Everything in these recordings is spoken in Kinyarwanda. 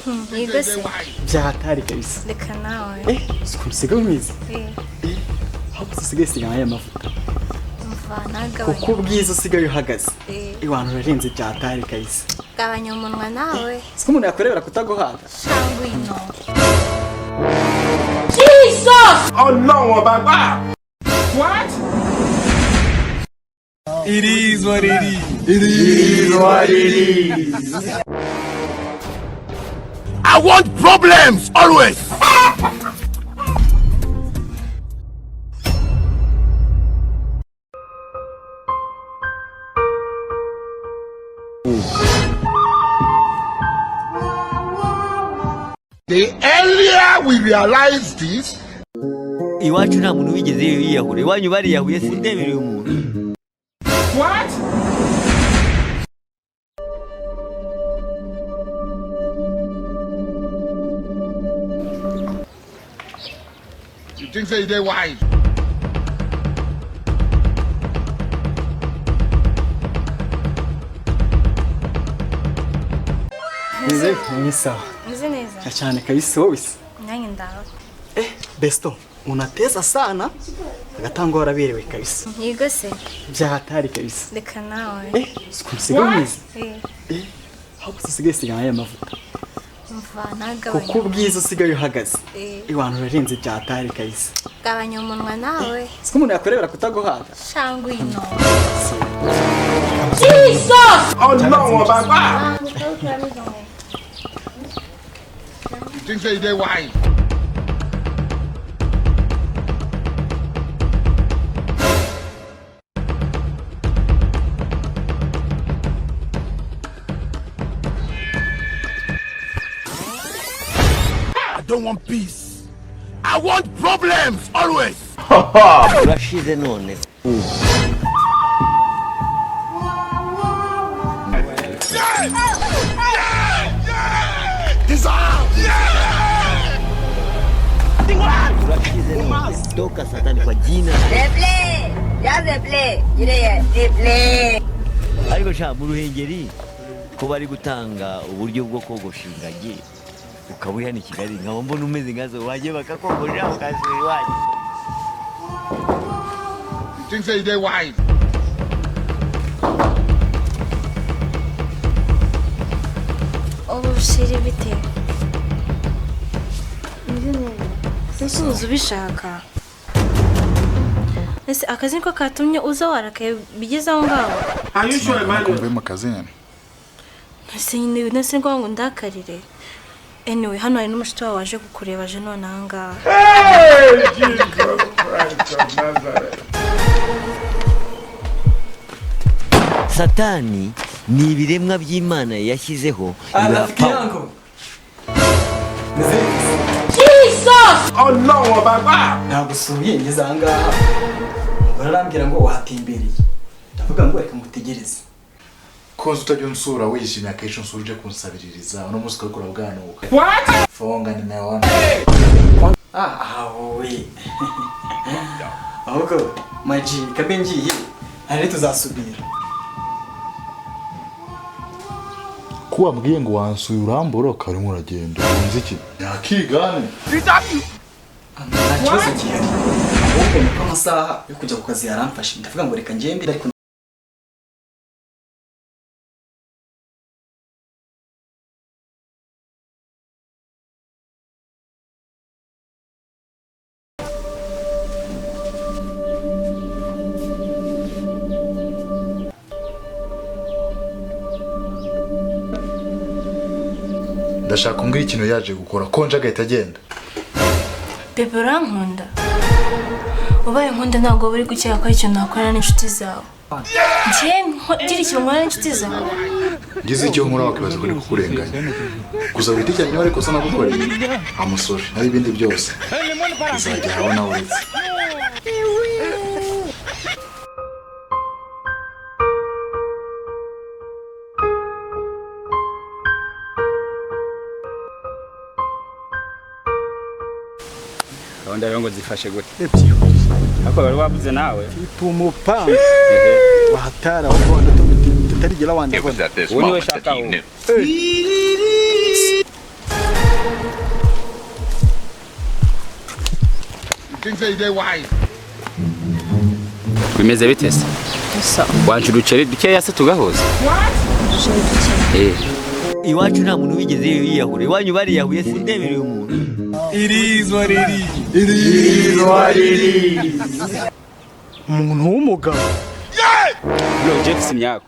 Yiga se byahatari kabisa. reka nawe Sikusiga mwiza. Hapo usigaye sigaye aya mafuta. mvanaga Kuko ubwiza usigaye uhagaze. Iwantu urarenze byahatari kabisa. gabanya umunwa nawe Siko umuntu yakorebera kutaguhaga. shangwa ino Jesus! Oh no, Baba! What? It is what it is. It is what it is. I want problems always. The earlier we realize this, iwacu nta muntu wigeze yiyahura iwanyu bariyahuye sindebereye umuntu. what? You think say they wise? Ni sawa. uzi neza Cyane kabisa wowe. nanjye ndaho Besto, unateza sana. Agatanga waraberewe kabisa. yiga se Byahatari kabisa. reka nawe Sikusiga mwiza. Hapo usigaye sigaye aya mafuta. mvanaga Kuko ubwiza usigaye uhagaze. Iwantu urarenze byahatari kabisa. gabanya umunwa nawe Siko umuntu yakorebera kutaguhaga. shangwa ino Jesus! Oh no, Baba! You think say they wise? I don't want peace. I want problems always. urashize none. urashize none. Toka satani kwa jina. Replay! Ya replay! Yine replay! Ariko sha mu Ruhengeri ko bari gutanga uburyo bwo kogosha ingagi ukaba hano i Kigali nkaba mbona umeze nkazo wagiye bakakogosha ukasubira iwanyu. You think say they wise? ubu shiri bite ese uzi ubishaka ese akazi niko katumye uza warakaye bigeze aho ngaho Are you sure, man? Kumbe kazini. ese nyine nese ngo ndakarire anyway hano hari n'umushito wawe waje kukureba je none aha ngaha Hey, Jesus Christ of Nazareth. Satani ni ibiremwa by'Imana yashyizeho Rafiki yangu. Jesus! Oh no, Baba! Nagusuye ngeze aha ngaha. Bararambwira ngo watimbereye. Ndavuga ngo reka mutegereze. Koza utajya unsura wishimye akenshi unsura uje kunsabiririza uno munsi ukakora bwanuka. What? Fonga nimeona. We. Ahubwo maji kabe ngiye. Ari tuzasubira. Kuwa mbwiye ngo wansuye urambura ukarimo uragenda. Unzi iki? Yakigane. Nta kibazo gihari. Ahubwo nuko amasaha yo kujya ku kazi yaramfashe. Ndavuga ngo reka ngende ariko Ndashaka kumbwira ikintu yaje gukora konje agahita agenda. bebe urankunda ubaye nkunda ntabwo bari gukeka ko ari ikintu nakorana n'inshuti zawe gira ikintu nkora n'inshuti zawe Ngize icyo nkora wakibaza kuri kukurenganya. Gusa wita icyo nyuma ariko sana gukorera. Amusore ari ibindi byose. Izajya abona uretse. Gahunda yongo zifashe gute? Hako bari wabuze nawe. Tumupanga. Wahatara uko tutarigera wandikwa. Uwo niwe shaka uwo. Bimeze bite se? Wanje uduceri dukeya se tugahuza? Iwacu nta muntu wigeze yiyahura. Iwanyu bariyahuye sindebereye umuntu. Irizwa riri. Umuntu w'umugabo. Bro Jeff Simyako.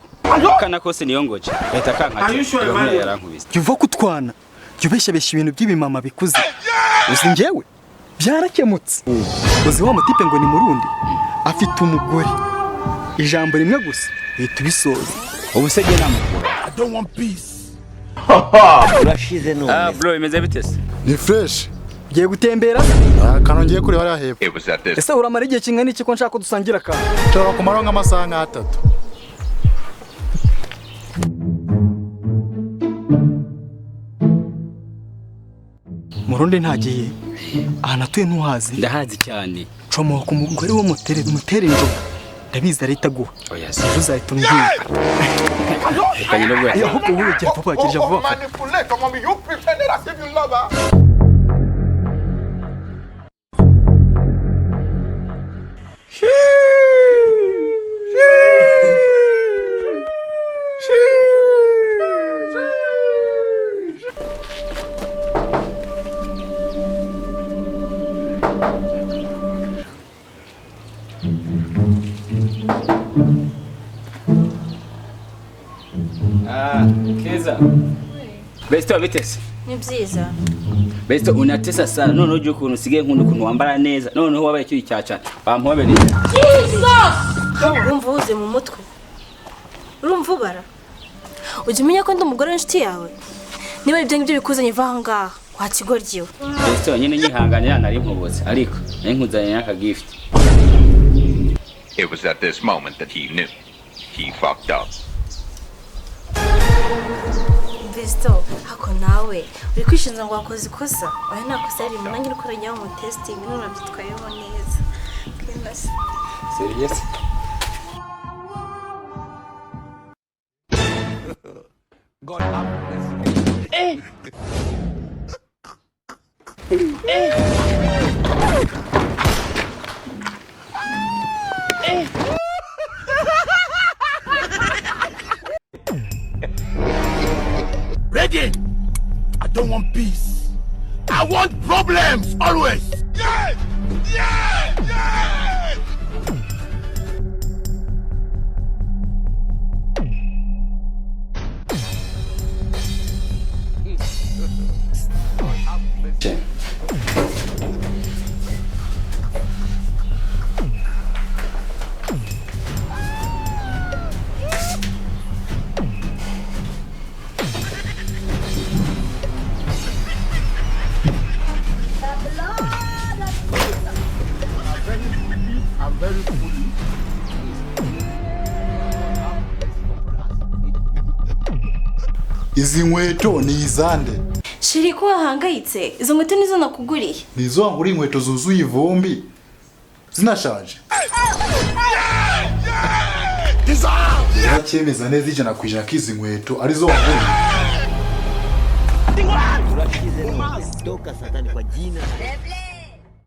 Kana kose niyo ngoje. Leta kankati. Urabona yarankubise. Yuva kutwana. Yubeshabesha ibintu by'ibimama bikuze. Uzi njyewe byarakemutse. Uzi wa mutipe ngo ni murundi. Afite umugore. Ijambo rimwe gusa bita bisoza. Ubusege namukura. I don't want peace. Urashize none. Bro imeze bite se? Ni fresh. Giye gutembera? Kanongeye kuri hariya hepfo. Ese uramara igihe kingana iki ko nshaka ko dusangira ka? Nshobora kumara nk'amasaha nk'atatu. Murundi ntagiye. Aha natuye ntuhazi. Ndahazi cyane. Comoka umugore wo mutere injoga. Ndabizi arita guha. Oya. Ejo uzahita umbwira. Kanyiro gwa. Ahubwo wowe gira papa kirija vuba. Manipulate, mama, you pretended as if you love her. Keza. Besto bitese. Ni byiza. Besto unatesa sana. None uje ukuntu usigaye nkunda ukuntu wambara neza. None ho wabaye cyo icyaca. Bampobere. Urumva uhuze mu mutwe. Urumva ubara. Ujye umenya ko ndi umugore w'inshuti yawe. Niba ibyo ngibyo bikuzanye va ngaha. Wakigoryiwe. Besto nyine nyihanganira nari nkubotse. Ariko nari nkuzanye n'aka gift. It was at this moment that he knew. He fucked up. Besto, hako nawe uri kwishinza ngo wakoze ikosa. Oya nta kosa riri nanjye uri kurajya mu testing none byitwayeho neza. Kenasi. Serious? God have mercy. Ready? I don't want peace. I want problems always. Yeah! Yeah! Yeah! I'm very foolish. Izi nkweto ni izande. Shiri ko wahangayitse. Izo nkweto nizo nakuguriye. Nizo nguri inkweto zuzuye ivumbi. Zinashaje. Cyemeza neza ijana ku ijana k'izi nkweto arizo waguriye. Urashize none. Toka satani kwa jina.